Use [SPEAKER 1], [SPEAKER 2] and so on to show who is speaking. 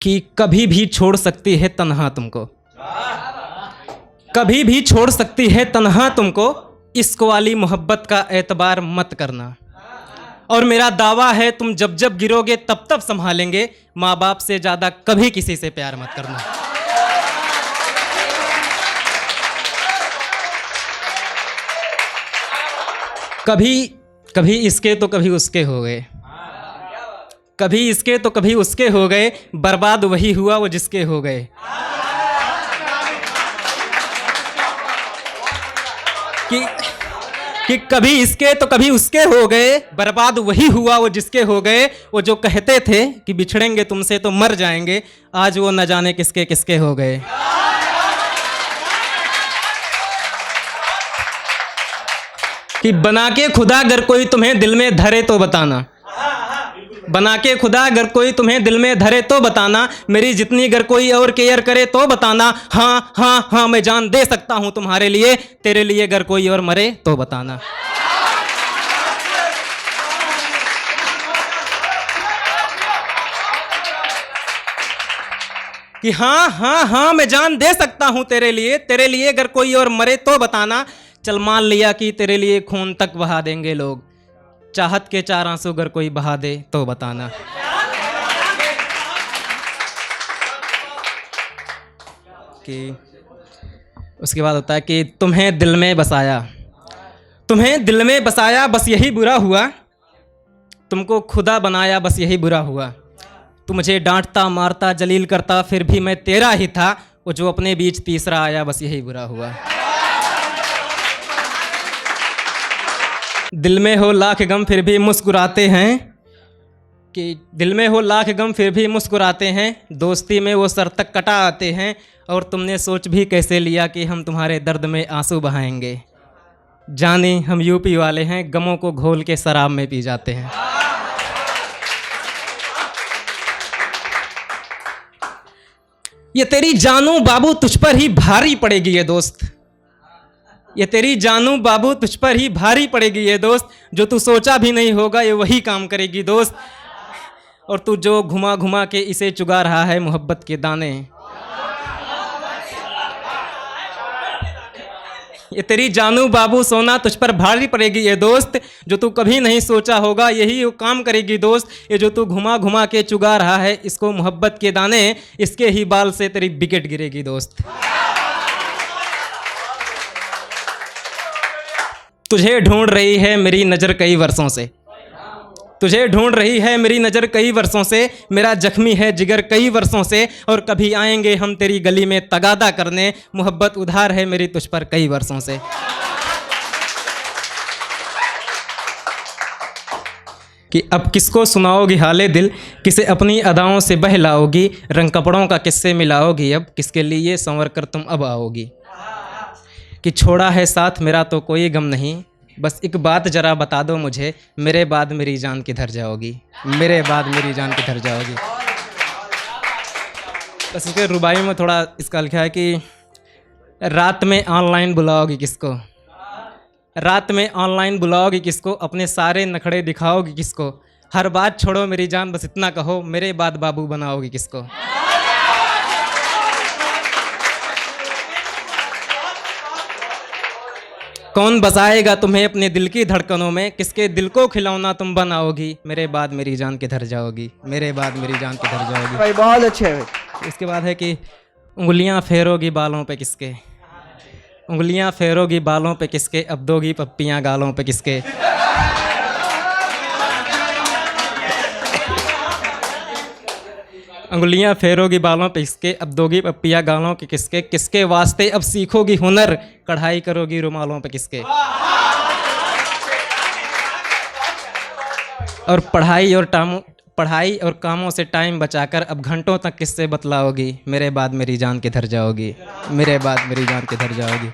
[SPEAKER 1] कि कभी भी छोड़ सकती है तन्हा तुमको, कभी भी छोड़ सकती है तन्हा तुमको, इश्क वाली मोहब्बत का एतबार मत करना। और मेरा दावा है तुम जब जब गिरोगे तब तब संभालेंगे, माँ बाप से ज़्यादा कभी किसी से प्यार मत करना। कभी इसके तो कभी उसके हो गए, कभी इसके तो कभी उसके हो गए, बर्बाद वही हुआ वो जिसके हो गए। कि कभी इसके तो कभी उसके हो गए, बर्बाद वही हुआ वो जिसके हो गए। वो जो कहते थे कि बिछड़ेंगे तुमसे तो मर जाएंगे, आज वो न जाने किसके किसके हो गए। कि बना के खुदा अगर कोई तुम्हें दिल में धरे तो बताना, बना के खुदा अगर कोई तुम्हें दिल में धरे तो बताना, मेरी जितनी अगर कोई और केयर करे तो बताना। हाँ हाँ हाँ मैं जान दे सकता हूँ तुम्हारे लिए, तेरे लिए अगर कोई और मरे तो बताना। कि हाँ हाँ हाँ मैं जान दे सकता हूँ तेरे लिए अगर कोई और मरे तो बताना। चल मान लिया कि तेरे लिए खून तक बहा देंगे लोग, चाहत के 4 आंसू अगर कोई बहा दे तो बताना। कि उसके बाद होता है कि तुम्हें दिल में बसाया, तुम्हें दिल में बसाया बस यही बुरा हुआ, तुमको खुदा बनाया बस यही बुरा हुआ। तू मुझे डांटता मारता जलील करता फिर भी मैं तेरा ही था, वो जो अपने बीच तीसरा आया बस यही बुरा हुआ। दिल में हो लाख गम फिर भी मुस्कुराते हैं, कि दिल में हो लाख गम फिर भी मुस्कुराते हैं, दोस्ती में वो सर तक कटा आते हैं। और तुमने सोच भी कैसे लिया कि हम तुम्हारे दर्द में आंसू बहाएंगे, जाने हम यूपी वाले हैं, गमों को घोल के शराब में पी जाते हैं। ये तेरी जानू बाबू तुझ पर ही भारी पड़ेगी ये दोस्त, ये तेरी जानू बाबू तुझ पर ही भारी पड़ेगी ये दोस्त, जो तू सोचा भी नहीं होगा ये वही काम करेगी दोस्त। और तू जो घुमा घुमा के इसे चुगा रहा है मोहब्बत के दाने, ये तेरी जानू बाबू सोना तुझ पर भारी पड़ेगी ये दोस्त, जो तू कभी नहीं सोचा होगा यही वो काम करेगी दोस्त। ये जो तू घुमा घुमा के चुगा रहा है इसको मोहब्बत के दाने, इसके ही बाल से तेरी विकेट गिरेगी दोस्त। तुझे ढूंढ रही है मेरी नज़र कई वर्षों से, तुझे ढूंढ रही है मेरी नज़र कई वर्षों से, मेरा जख्मी है जिगर कई वर्षों से, और कभी आएंगे हम तेरी गली में तगादा करने, मोहब्बत उधार है मेरी तुझ पर कई वर्षों से। कि अब किसको सुनाओगी हाले दिल, किसे अपनी अदाओं से बहलाओगी, रंग कपड़ों का किससे मिलाओगी, अब किसके लिए संवर कर तुम अब आओगी। कि छोड़ा है साथ मेरा तो कोई गम नहीं, बस एक बात जरा बता दो मुझे, मेरे बाद मेरी जान किधर जाओगी, मेरे बाद मेरी जान किधर जाओगी। बस इसके रुबाई में थोड़ा इसका लिखा है कि रात में ऑनलाइन बुलाओगी किसको, रात में ऑनलाइन बुलाओगी किसको, अपने सारे नखड़े दिखाओगी किसको, हर बात छोड़ो मेरी जान बस इतना कहो, मेरे बाद बाबू बनाओगी किसको। कौन बसाएगा तुम्हें अपने दिल की धड़कनों में, किसके दिल को खिलौना तुम बनाओगी, मेरे बाद मेरी जान किधर जाओगी, मेरे बाद मेरी जान किधर जाओगी।
[SPEAKER 2] भाई बहुत अच्छे है।
[SPEAKER 1] इसके बाद है कि उंगलियां फेरोगी बालों पे किसके, उंगलियां फेरोगी बालों पे किसके, अब दोगी पप्पियां गालों पे किसके। उंगलियां फेरोगी बालों पे किसके, अब दोगी पप्पियां गालों के किसके, किसके वास्ते अब सीखोगी हुनर, कढ़ाई करोगी रुमालों पे किसके। और पढ़ाई और कामों से टाइम बचाकर अब घंटों तक किससे बतलाओगी, मेरे बाद मेरी जान किधर जाओगी, मेरे बाद मेरी जान किधर जाओगी।